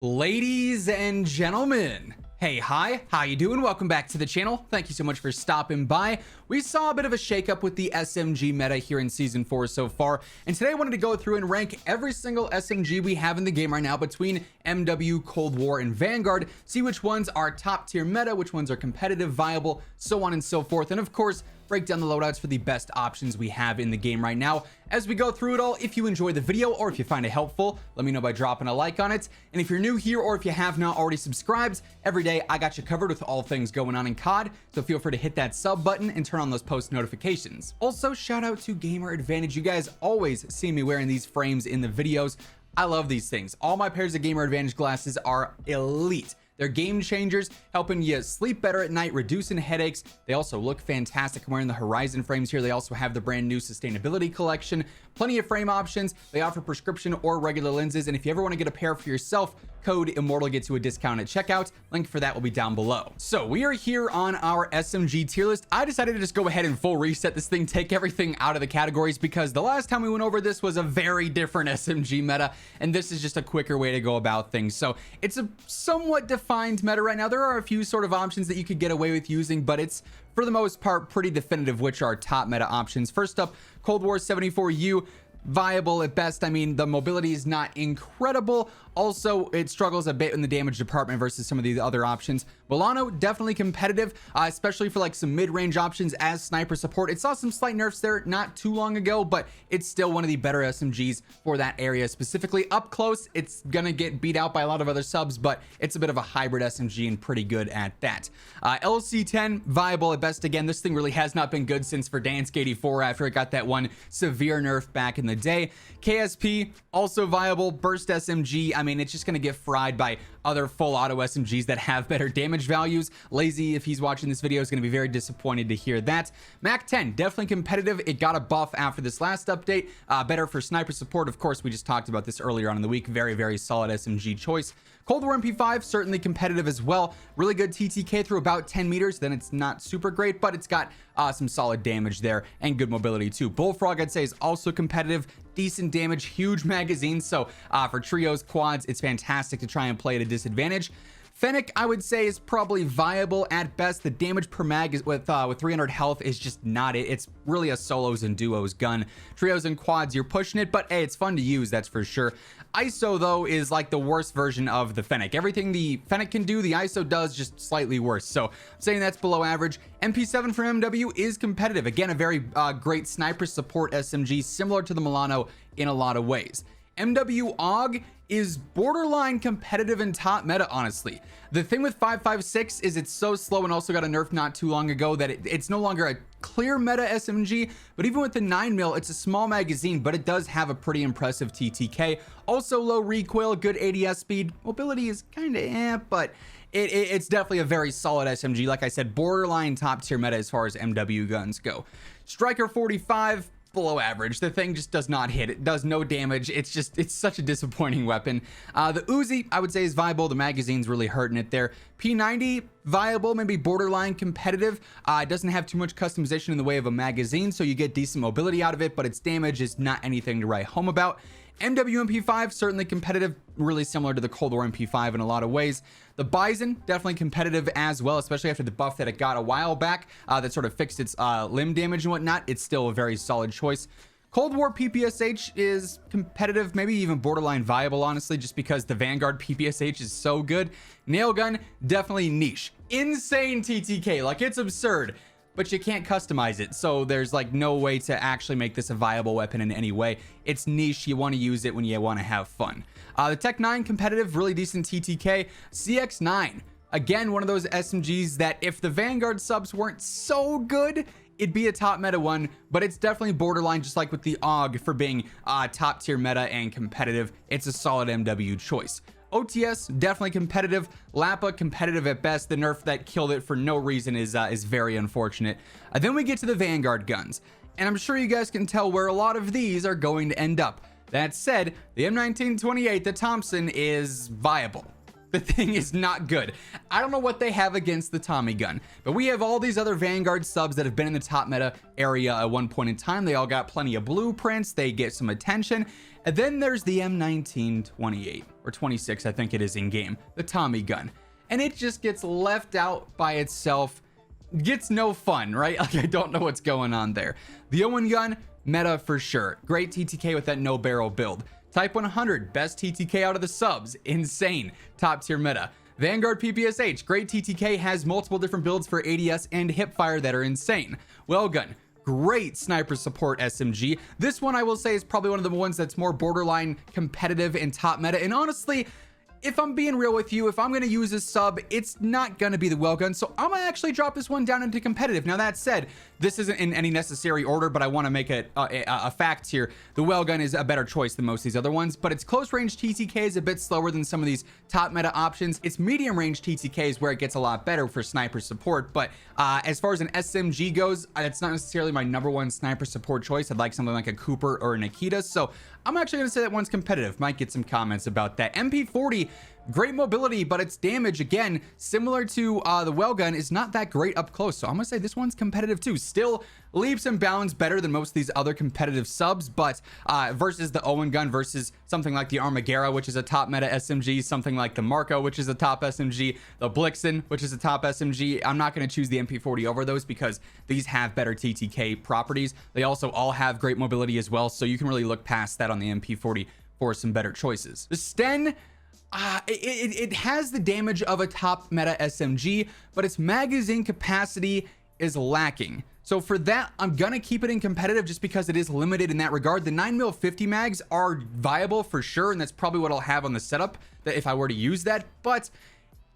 Ladies and gentlemen, hey, hi, how you doing? Welcome back to the channel. Thank you so much for stopping by. We saw a bit of a shakeup with the SMG meta here in season 4 so far, and today I wanted to go through and rank every single SMG we have in the game right now between MW, Cold War, and Vanguard, see which ones are top tier meta, which ones are competitive, viable, so on and so forth, and of course, break down the loadouts for the best options we have in the game right now. As we go through it all, if you enjoy the video or if you find it helpful, let me know by dropping a like on it. And if you're new here or if you have not already subscribed, every day I got you covered with all things going on in COD, so feel free to hit that sub button and turn on those post notifications. Also, shout out to Gamer Advantage. You guys always see me wearing these frames in the videos. I love these things. All my pairs of Gamer Advantage glasses are elite. They're game changers, helping you sleep better at night, reducing headaches. They also look fantastic. I'm wearing the Horizon frames here. They also have the brand new sustainability collection. Plenty of frame options. They offer prescription or regular lenses. And if you ever want to get a pair for yourself, code Immortal gets you a discount at checkout. Link for that will be down below. So we are here on our SMG tier list. I decided to just go ahead and full reset this thing, take everything out of the categories, because the last time we went over this was a very different SMG meta, and this is just a quicker way to go about things. So it's a somewhat defined meta right now. There are a few sort of options that you could get away with using, but it's for the most part pretty definitive which are top meta options. First up, Cold War 74U. Viable at best. I mean, the mobility is not incredible. Also, it struggles a bit in the damage department versus some of these other options. Milano, definitely competitive, especially for like some mid-range options as sniper support. It saw some slight nerfs there not too long ago, but it's still one of the better SMGs for that area. Specifically up close, it's gonna get beat out by a lot of other subs, but it's a bit of a hybrid SMG and pretty good at that. LC10, viable at best. Again, this thing really has not been good since Verdansk 84 after it got that one severe nerf back in the day. KSP, also viable. Burst SMG, I mean, it's just going to get fried by other full auto SMGs that have better damage values. Lazy, if he's watching this video, is going to be very disappointed to hear that. Mac 10, definitely competitive. It got a buff after this last update. Better for sniper support. Of course, we just talked about this earlier on in the week. Very, very solid SMG choice. Cold War MP5, certainly competitive as well. Really good TTK through about 10 meters. Then it's not super great, but it's got some solid damage there and good mobility too. Bullfrog, I'd say, is also competitive. Decent damage, huge magazine. So for trios, quads, it's fantastic to try and play at a disadvantage. Fennec, I would say, is probably viable at best. The damage per mag is with 300 health is just not it. It's really a solos and duos gun. Trios and quads, you're pushing it, but hey, it's fun to use, that's for sure. ISO, though, is like the worst version of the Fennec. Everything the Fennec can do, the ISO does, just slightly worse. So I'm saying that's below average. MP7 from MW is competitive. Again, a very great sniper support SMG, similar to the Milano in a lot of ways. MW AUG is borderline competitive in top meta, honestly. The thing with 5.56 is it's so slow and also got a nerf not too long ago that it's no longer a clear meta SMG, but even with the 9mm, it's a small magazine, but it does have a pretty impressive TTK. Also low recoil, good ADS speed. Mobility is kind of but it's definitely a very solid SMG. Like I said, borderline top tier meta as far as MW guns go. Striker 45, below average. The thing just does not hit. It does no damage. It's such a disappointing weapon. The Uzi, I would say, is viable. The magazine's really hurting it there. P90, viable, maybe borderline competitive. It doesn't have too much customization in the way of a magazine, so you get decent mobility out of it, but its damage is not anything to write home about. MW MP5, certainly competitive, really similar to the Cold War MP5 in a lot of ways. The Bison, definitely competitive as well, especially after the buff that it got a while back that sort of fixed its limb damage and whatnot. It's still a very solid choice. Cold War PPSH is competitive, maybe even borderline viable, honestly, just because the Vanguard PPSH is so good. Nailgun, definitely niche. Insane TTK, like it's absurd, but you can't customize it, so there's like no way to actually make this a viable weapon in any way. It's niche. You want to use it when you want to have fun. The Tech 9, competitive, really decent TTK. CX9, again, one of those SMGs that if the Vanguard subs weren't so good, it'd be a top meta one, but it's definitely borderline, just like with the AUG, for being top tier meta and competitive. It's a solid MW choice. OTS, definitely competitive. Lapa, competitive at best. The nerf that killed it for no reason is very unfortunate. Then we get to the Vanguard guns, and I'm sure you guys can tell where a lot of these are going to end up. That said, the M1928, the Thompson, is viable. The thing is not good. I don't know what they have against the Tommy gun, but we have all these other Vanguard subs that have been in the top meta area at one point in time. They all got plenty of blueprints. They get some attention. And then there's the M1928 or 26, I think it is in game, the Tommy gun. And it just gets left out by itself. Gets no fun, right? Like, I don't know what's going on there. The Owen gun, meta for sure. Great TTK with that no barrel build. Type 100, best TTK out of the subs. Insane. Top tier meta. Vanguard PPSH, great TTK, has multiple different builds for ADS and hipfire that are insane. Wellgun, great sniper support SMG. This one I will say is probably one of the ones that's more borderline competitive in top meta. And honestly, if I'm being real with you, if I'm going to use a sub, it's not going to be the Wellgun. So I'm going to actually drop this one down into competitive. Now, that said, this isn't in any necessary order, but I want to make it a fact here. The Wellgun is a better choice than most of these other ones, but its close range TTK is a bit slower than some of these top meta options. Its medium range TTK is where it gets a lot better for sniper support. But as far as an SMG goes, it's not necessarily my #1 sniper support choice. I'd like something like a Cooper or a Nikita. So I'm actually going to say that one's competitive. Might get some comments about that. MP40, great mobility, but its damage, again, similar to the Wellgun, is not that great up close. So I'm going to say this one's competitive too. Still leaps and bounds better than most of these other competitive subs, but versus the Owen gun, versus something like the Armagera, which is a top meta SMG, something like the Marco, which is a top SMG, the Blixen, which is a top SMG. I'm not going to choose the MP40 over those because these have better TTK properties. They also all have great mobility as well, so you can really look past that on the MP40 for some better choices. The Sten, it has the damage of a top meta SMG, but its magazine capacity is lacking. So for that, I'm gonna keep it in competitive just because it is limited in that regard. The 9mm 50 mags are viable for sure, and that's probably what I'll have on the setup that if I were to use that, but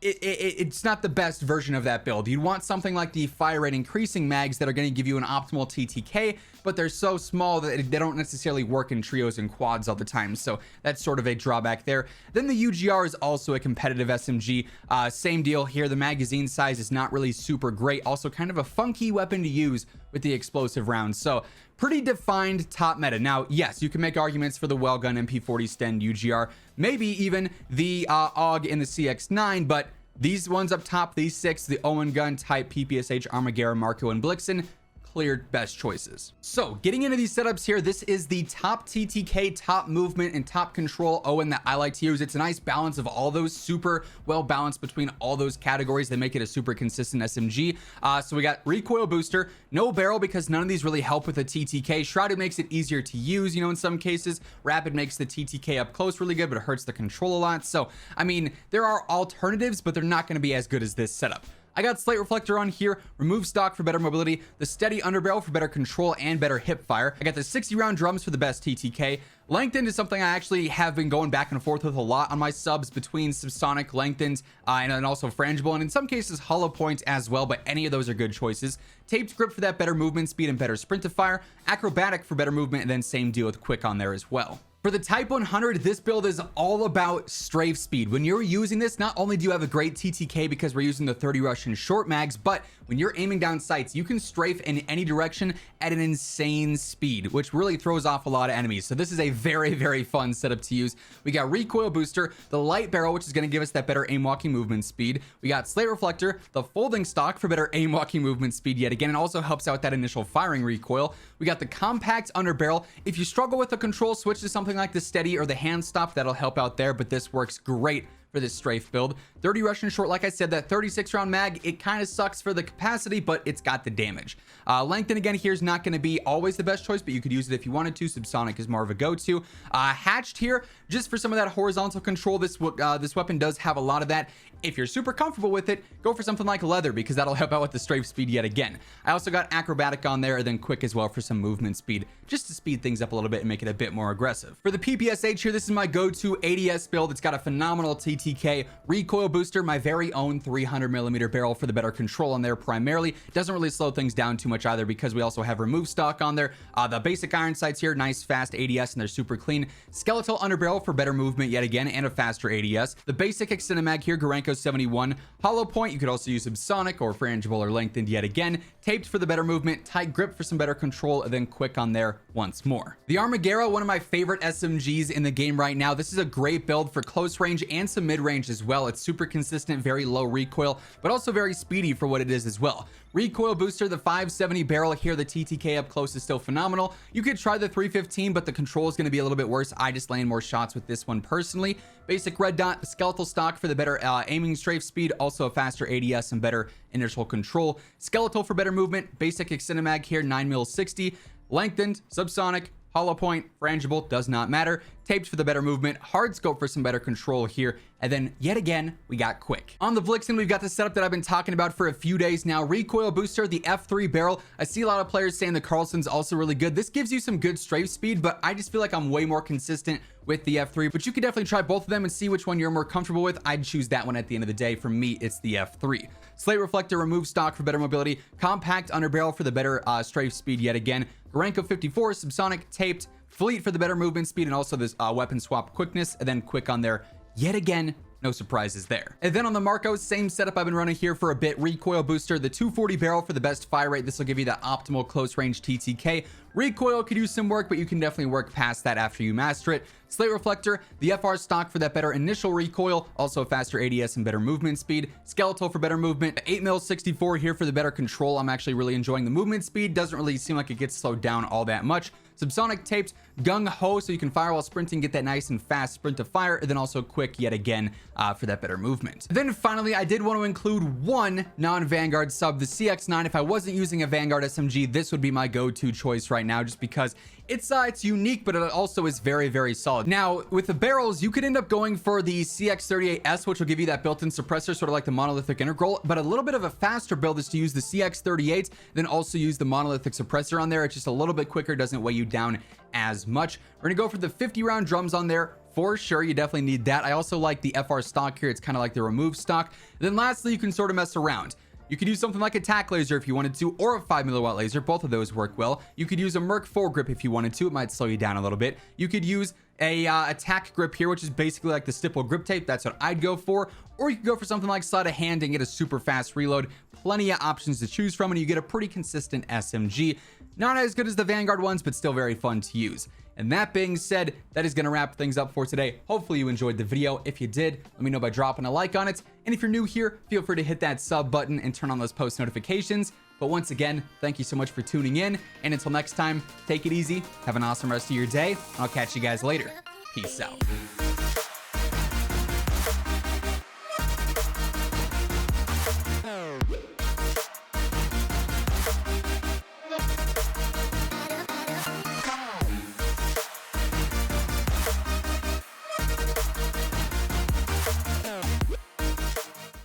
it's not the best version of that build. You'd want something like the fire rate increasing mags that are going to give you an optimal TTK, but they're so small that they don't necessarily work in trios and quads all the time. So that's sort of a drawback there. Then the UGR is also a competitive SMG. Same deal here. The magazine size is not really super great. Also kind of a funky weapon to use with the explosive rounds. So pretty defined top meta. Now, yes, you can make arguments for the Wellgun, MP40, Sten, UGR, maybe even the AUG in the CX9, but these ones up top, these 6, the Owen gun, Type, PPSH, Armagera, Marco, and Blixen, cleared best choices. So getting into these setups here, this is the top TTK, top movement, and top control Owen that I like to use. It's a nice balance of all those, super well balanced between all those categories. They make it a super consistent SMG. So we got recoil booster, no barrel because none of these really help with the TTK. Shrouded makes it easier to use, you know, in some cases. Rapid makes the TTK up close really good, but it hurts the control a lot. So, I mean, there are alternatives, but they're not going to be as good as this setup. I got Slate Reflector on here, remove stock for better mobility, the steady underbarrel for better control and better hip fire. I got the 60 round drums for the best TTK. Lengthened is something I actually have been going back and forth with a lot on my subs between subsonic, lengthened, and then also frangible, and in some cases hollow point as well, but any of those are good choices. Taped grip for that better movement speed and better sprint to fire. Acrobatic for better movement, and then same deal with quick on there as well. For the Type 100, this build is all about strafe speed. When you're using this, not only do you have a great TTK because we're using the 30 Russian short mags, but when you're aiming down sights, you can strafe in any direction at an insane speed, which really throws off a lot of enemies. So this is a very, very fun setup to use. We got recoil booster, the light barrel, which is going to give us that better aim walking movement speed. We got Slate Reflector, the folding stock for better aim walking movement speed yet again, and also helps out that initial firing recoil. We got the compact underbarrel. If you struggle with the control, switch to something like the steady or the hand stop. That'll help out there, but this works great for this strafe build. 30 Russian short, like I said, that 36 round mag, it kind of sucks for the capacity, but it's got the damage. Lengthen again here is not going to be always the best choice, but you could use it if you wanted to. Subsonic is more of a go-to. Hatched here, just for some of that horizontal control. This weapon does have a lot of that. If you're super comfortable with it, go for something like leather because that'll help out with the strafe speed yet again. I also got acrobatic on there and then quick as well for some movement speed, just to speed things up a little bit and make it a bit more aggressive. For the PPSH here, this is my go-to ADS build. It's got a phenomenal TTK, recoil booster, my very own 300mm barrel for the better control on there primarily. Doesn't really slow things down too much either because we also have remove stock on there. The basic iron sights here, nice fast ADS and they're super clean. Skeletal underbarrel for better movement yet again and a faster ADS. The basic extended mag here, Gorenko 71. Hollow point, you could also use subsonic or frangible or lengthened yet again. Taped for the better movement, tight grip for some better control, and then quick on there once more. The Armagera, one of my favorite SMGs in the game right now. This is a great build for close range and some mid-range as well. It's super consistent, very low recoil, but also very speedy for what it is as well. Recoil booster, the 570 barrel here, the TTK up close is still phenomenal. You could try the 315, but the control is going to be a little bit worse. I just land more shots with this one personally. Basic red dot, skeletal stock for the better aiming strafe speed, also a faster ADS and better initial control. Skeletal for better movement, basic extended mag here, 9mm 60, lengthened, subsonic, hollow point, frangible, does not matter. Taped for the better movement, hard scope for some better control here, and then yet again we got quick. On the Vlixen, we've got the setup that I've been talking about for a few days now. Recoil booster, the F3 barrel. I see a lot of players saying the Carlson's also really good. This gives you some good strafe speed, but I just feel like I'm way more consistent with the F3, but you could definitely try both of them and see which one you're more comfortable with. I'd choose that one at the end of the day. For me, it's the F3. Slate reflector, remove stock for better mobility, compact underbarrel for the better strafe speed yet again. Gorenko 54, subsonic, taped, fleet for the better movement speed, and also this weapon swap quickness, and then quick on there yet again. No surprises there. And then on the Marco, same setup I've been running here for a bit. Recoil booster, the 240 barrel for the best fire rate. This will give you the optimal close range TTK. Recoil could use some work, but you can definitely work past that after you master it. Slate reflector, the FR stock for that better initial recoil, also faster ADS and better movement speed. Skeletal for better movement. 8mm 64 here for the better control. I'm actually really enjoying the movement speed. Doesn't really seem like it gets slowed down all that much. Subsonic taped, gung ho, so you can fire while sprinting, get that nice and fast sprint to fire, and then also quick yet again for that better movement. Then finally, I did want to include one non-Vanguard sub, the CX9. If I wasn't using a Vanguard SMG, this would be my go-to choice right now, just because it's unique, but it also is very, very solid. Now, with the barrels, you could end up going for the CX38S, which will give you that built-in suppressor, sort of like the monolithic integral, but a little bit of a faster build is to use the CX38, then also use the monolithic suppressor on there. It's just a little bit quicker, doesn't weigh you down as much. We're gonna go for the 50-round drums on there. For sure, you definitely need that. I also like the FR stock here. It's kind of like the remove stock. And then lastly, you can sort of mess around. You could use something like a tack laser if you wanted to, or a 5mm laser. Both of those work well. You could use a Merc foregrip if you wanted to. It might slow you down a little bit. You could use a attack grip here, which is basically like the stipple grip tape. That's what I'd go for. Or you could go for something like sleight of hand and get a super fast reload. Plenty of options to choose from, and you get a pretty consistent SMG. Not as good as the Vanguard ones, but still very fun to use. And that being said, that is going to wrap things up for today. Hopefully you enjoyed the video. If you did, let me know by dropping a like on it. And if you're new here, feel free to hit that sub button and turn on those post notifications. But once again, thank you so much for tuning in. And until next time, take it easy. Have an awesome rest of your day. I'll catch you guys later. Peace out.